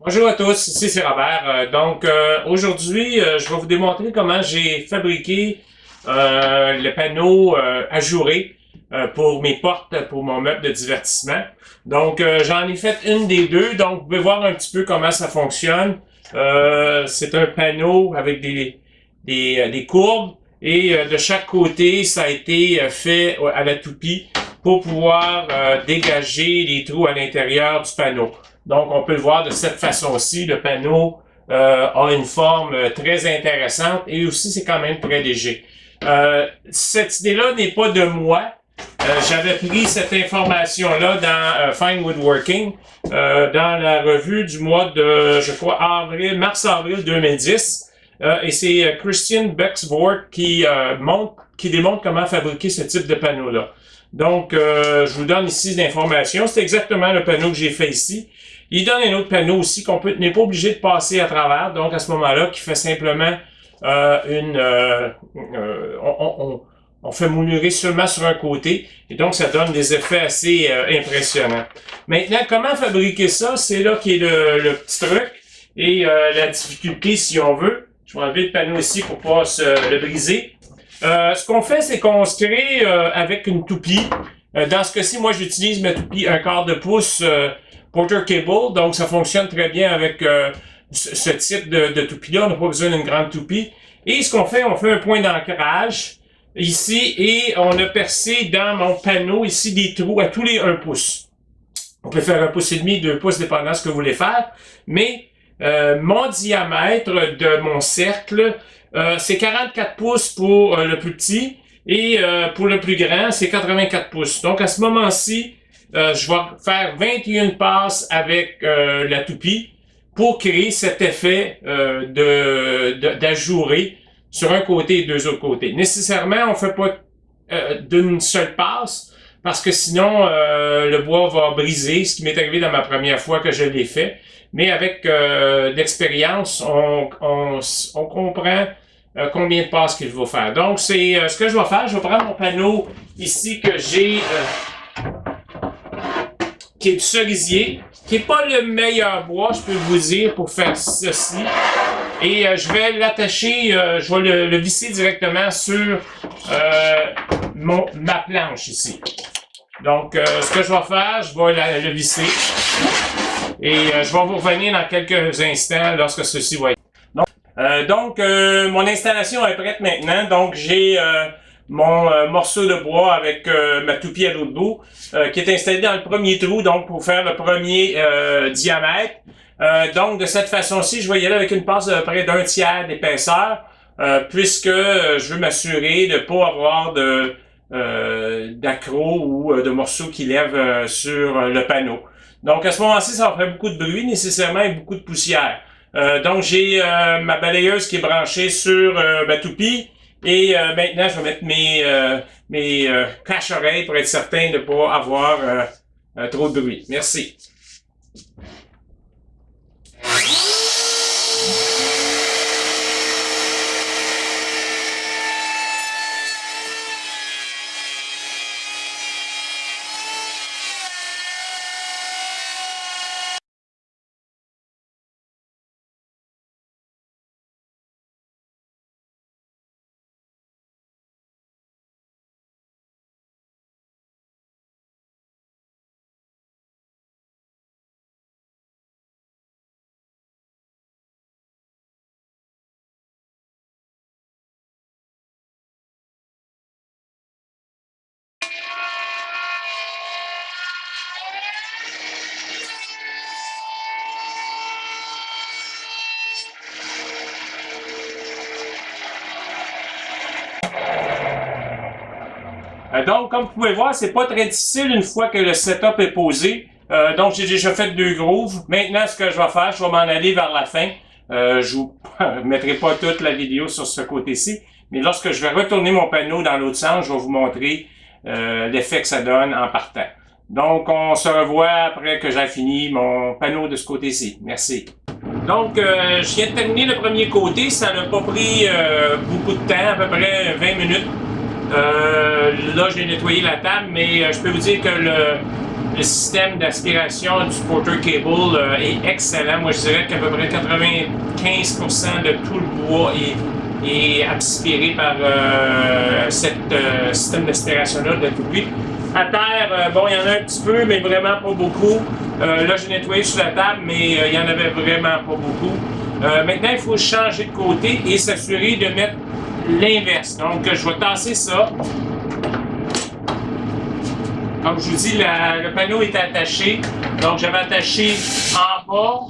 Bonjour à tous, ici c'est Robert. Aujourd'hui, je vais vous démontrer comment j'ai fabriqué le panneau ajouré pour mes portes, pour mon meuble de divertissement. J'en ai fait une des deux, donc vous pouvez voir un petit peu comment ça fonctionne. C'est un panneau avec des courbes et de chaque côté, ça a été fait à la toupie pour pouvoir dégager les trous à l'intérieur du panneau. Donc, on peut le voir de cette façon-ci. Le panneau a une forme très intéressante et aussi, c'est quand même très léger. Cette idée-là n'est pas de moi. J'avais pris cette information-là dans Fine Woodworking, dans la revue du mois de, je crois, mars-avril 2010. Et c'est Christian Bexvoort qui démontre comment fabriquer ce type de panneau-là. Je vous donne ici l'information. C'est exactement le panneau que j'ai fait ici. Il donne un autre panneau aussi qu'on n'est pas obligé de passer à travers. Donc, à ce moment-là, qui fait simplement on fait moulinerie seulement sur un côté. Et donc, ça donne des effets assez impressionnants. Maintenant, comment fabriquer ça? C'est là qui est le petit truc. Et la difficulté, si on veut. Je vais enlever le panneau ici pour pas le briser. Ce qu'on fait, c'est qu'on se crée avec une toupie. Dans ce cas-ci, moi, j'utilise ma toupie 1/4 de pouce Porter Cable. Donc, ça fonctionne très bien avec ce type de toupie-là. On n'a pas besoin d'une grande toupie. Et ce qu'on fait, on fait un point d'ancrage ici et on a percé dans mon panneau ici des trous à tous les 1 pouce. On peut faire 1 pouce et demi, 2 pouces, dépendant de ce que vous voulez faire. Mais mon diamètre de mon cercle, c'est 44 pouces pour le plus petit et pour le plus grand, c'est 84 pouces. Donc, à ce moment-ci, je vais faire 21 passes avec la toupie pour créer cet effet d'ajouré sur un côté et deux autres côtés. Nécessairement, on ne fait pas d'une seule passe parce que sinon, le bois va briser, ce qui m'est arrivé dans ma première fois que je l'ai fait. Mais avec l'expérience, on comprend combien de passes qu'il faut faire. Donc, c'est ce que je vais faire. Je vais prendre mon panneau ici que j'ai, qui est du cerisier, qui n'est pas le meilleur bois, je peux vous dire, pour faire ceci. Et je vais l'attacher, je vais le visser directement sur ma planche ici. Donc, ce que je vais faire, je vais le visser. Et je vais vous revenir dans quelques instants lorsque ceci va être. Mon installation est prête maintenant. Donc, j'ai mon morceau de bois avec ma toupie à l'autre bout qui est installé dans le premier trou, donc pour faire le premier diamètre. Donc, de cette façon-ci, je vais y aller avec une passe de près d'1/3 d'épaisseur, puisque je veux m'assurer de ne pas avoir d'accrocs ou de morceaux qui lèvent sur le panneau. Donc, à ce moment-ci, ça va faire beaucoup de bruit, nécessairement, et beaucoup de poussière. Donc, j'ai ma balayeuse qui est branchée sur ma toupie. Et maintenant, je vais mettre mes cache-oreilles pour être certain de ne pas avoir trop de bruit. Merci. Donc, comme vous pouvez voir, c'est pas très difficile une fois que le setup est posé. Donc, j'ai déjà fait 2 grooves. Maintenant, ce que je vais faire, je vais m'en aller vers la fin. Je vous mettrai pas toute la vidéo sur ce côté-ci, mais lorsque je vais retourner mon panneau dans l'autre sens, je vais vous montrer l'effet que ça donne en partant. Donc, on se revoit après que j'ai fini mon panneau de ce côté-ci. Merci. Donc, je viens de terminer le premier côté. Ça n'a pas pris beaucoup de temps, à peu près 20 minutes. Là, j'ai nettoyé la table, mais je peux vous dire que le système d'aspiration du Porter Cable est excellent. Moi, je dirais qu'à peu près 95% de tout le bois est aspiré par ce système d'aspiration-là de pluie. À terre, bon, il y en a un petit peu, mais vraiment pas beaucoup. Là, j'ai nettoyé sur la table, mais il y en avait vraiment pas beaucoup. Maintenant, il faut changer de côté et s'assurer de mettre l'inverse. Donc, je vais tasser ça. Comme je vous dis, le panneau est attaché. Donc, j'avais attaché en bas.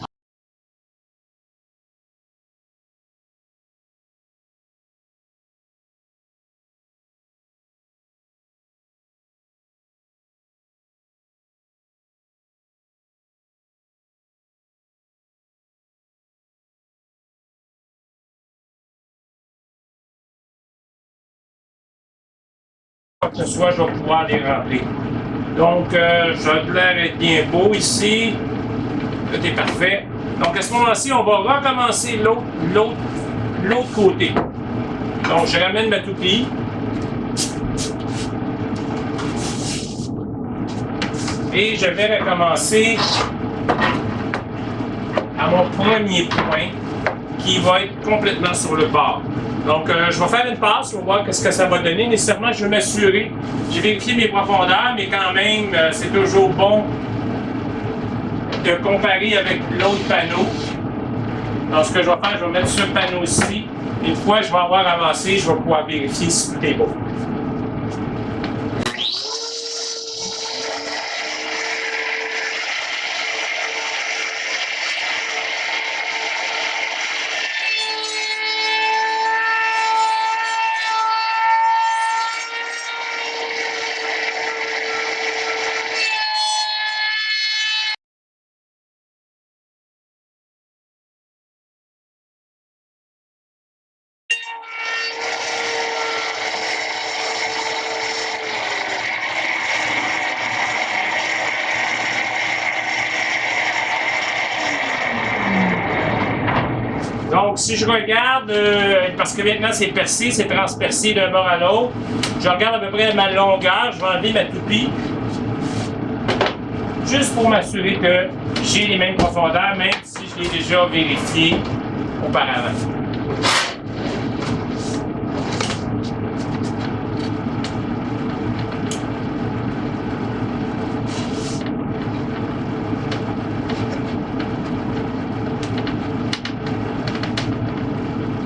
Quoi que ce soit, je vais pouvoir les remplir. Donc, ça a l'air d'être bien beau ici. Tout est parfait. Donc, à ce moment-ci, on va recommencer l'autre côté. Donc, je ramène ma toupie. Et je vais recommencer à mon premier point qui va être complètement sur le bord. Donc, je vais faire une passe pour voir ce que ça va donner. Nécessairement, je vais m'assurer. J'ai vérifié mes profondeurs, mais quand même, c'est toujours bon de comparer avec l'autre panneau. Donc, ce que je vais faire, je vais mettre ce panneau-ci. Une fois que je vais avoir avancé, je vais pouvoir vérifier si tout est beau. Donc, si je regarde, parce que maintenant c'est percé, c'est transpercé d'un bord à l'autre, je regarde à peu près ma longueur, je vais enlever ma toupie, juste pour m'assurer que j'ai les mêmes profondeurs, même si je l'ai déjà vérifié auparavant.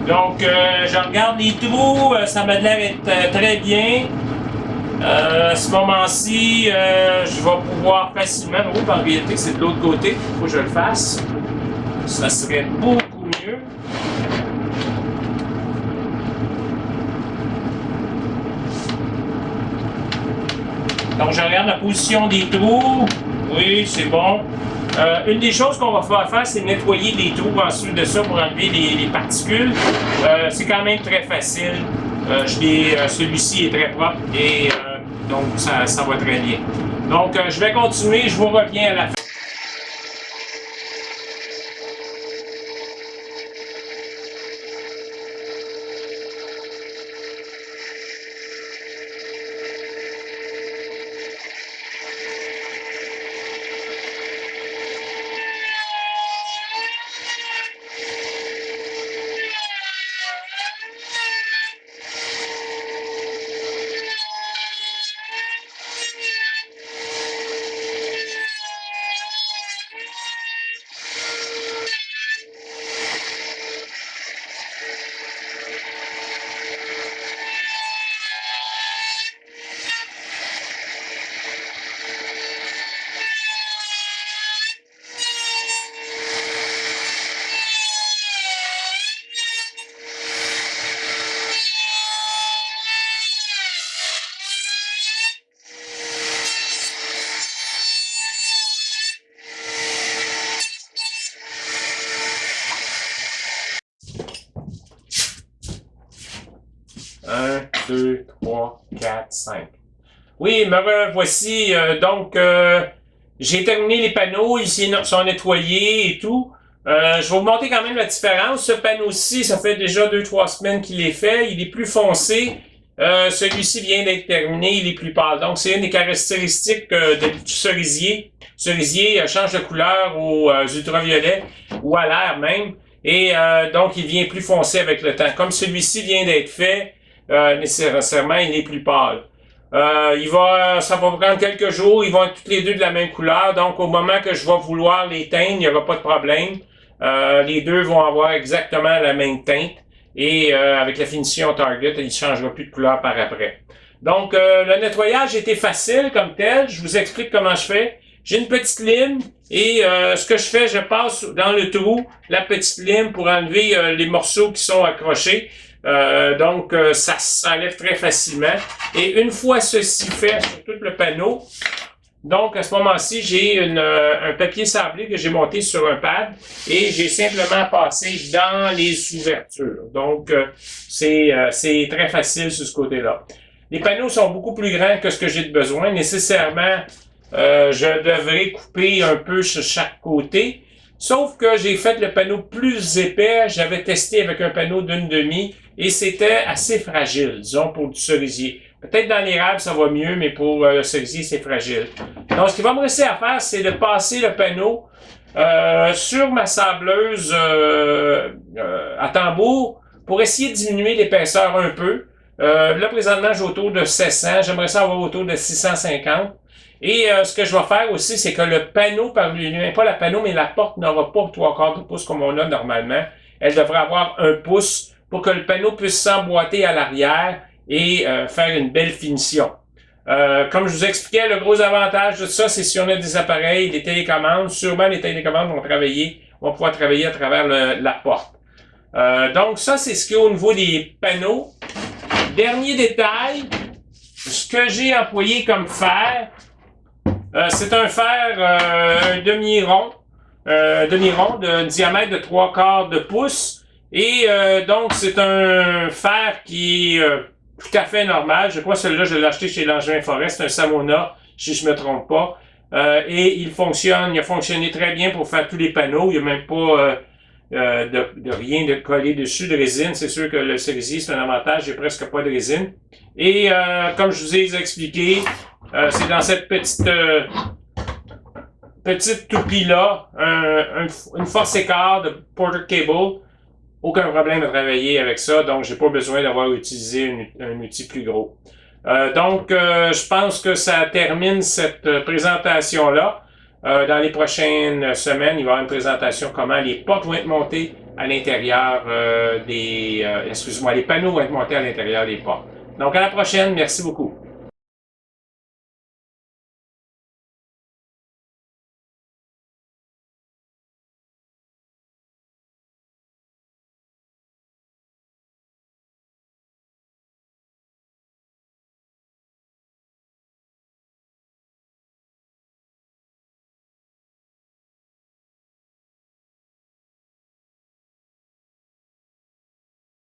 Donc, je regarde les trous, ça m'a l'air d'être très bien. À ce moment-ci, je vais pouvoir facilement... Oh, en réalité, c'est de l'autre côté, il faut que je le fasse. Ça serait beaucoup mieux. Donc, je regarde la position des trous. Oui, c'est bon. Une des choses qu'on va faire, c'est nettoyer les trous ensuite de ça pour enlever les particules. C'est quand même très facile. Celui-ci est très propre et donc ça va très bien. Donc, je vais continuer, je vous reviens à la fin. Un, 2, 3, 4, 5. Oui, me revoici. J'ai terminé les panneaux, ils sont nettoyés et tout. Je vais vous montrer quand même la différence. Ce panneau-ci, ça fait déjà 2-3 semaines qu'il est fait. Il est plus foncé. Celui-ci vient d'être terminé, il est plus pâle. Donc, c'est une des caractéristiques du cerisier. Le cerisier change de couleur aux ultraviolets ou à l'air même. Et donc, il devient plus foncé avec le temps. Comme celui-ci vient d'être fait, nécessairement, il est plus pâle. Ça va prendre quelques jours, ils vont être toutes les deux de la même couleur. Donc, au moment que je vais vouloir les teindre, il n'y aura pas de problème. Les deux vont avoir exactement la même teinte. Et avec la finition Target, il ne changera plus de couleur par après. Donc, le nettoyage était facile comme tel. Je vous explique comment je fais. J'ai une petite lime et ce que je fais, je passe dans le trou la petite lime pour enlever les morceaux qui sont accrochés. Donc, ça s'enlève très facilement. Et une fois ceci fait sur tout le panneau, donc à ce moment-ci, j'ai un papier sablé que j'ai monté sur un pad et j'ai simplement passé dans les ouvertures. Donc, c'est très facile sur ce côté-là. Les panneaux sont beaucoup plus grands que ce que j'ai de besoin. Nécessairement, je devrais couper un peu sur chaque côté. Sauf que j'ai fait le panneau plus épais. J'avais testé avec un panneau d'une demi et c'était assez fragile, disons, pour du cerisier. Peut-être dans l'érable, ça va mieux, mais pour le cerisier, c'est fragile. Donc, ce qu'il va me rester à faire, c'est de passer le panneau sur ma sableuse à tambour pour essayer de diminuer l'épaisseur un peu. Là, présentement, j'ai autour de 700. J'aimerais ça avoir autour de 650. Et ce que je vais faire aussi, c'est que le panneau par lui-même, pas le panneau, mais la porte n'aura pas 3/4 de pouce comme on a normalement. Elle devrait avoir 1 pouce pour que le panneau puisse s'emboîter à l'arrière et faire une belle finition. Comme je vous expliquais, le gros avantage de ça, c'est si on a des appareils, des télécommandes, sûrement les télécommandes vont pouvoir travailler à travers la porte. Donc ça, c'est ce qu'il y a au niveau des panneaux. Dernier détail, ce que j'ai employé comme fer, c'est un fer un demi-rond de diamètre de 3/4 de pouce. Et donc, c'est un fer qui est tout à fait normal. Je crois que celui-là, je l'ai acheté chez Langevin Forest. C'est un Samona, si je me trompe pas. Et il a fonctionné très bien pour faire tous les panneaux. Il n'y a même pas de rien de collé dessus, de résine. C'est sûr que le cerisier, c'est un avantage. Il n'y a presque pas de résine. Et comme je vous ai expliqué, c'est dans cette petite toupie-là, une force écart de Porter Cable. Aucun problème à travailler avec ça, donc j'ai pas besoin d'avoir utilisé un outil plus gros. Donc, je pense que ça termine cette présentation-là. Dans les prochaines semaines, il va y avoir une présentation comment les portes vont être montées à l'intérieur les panneaux vont être montés à l'intérieur des portes. Donc, à la prochaine. Merci beaucoup.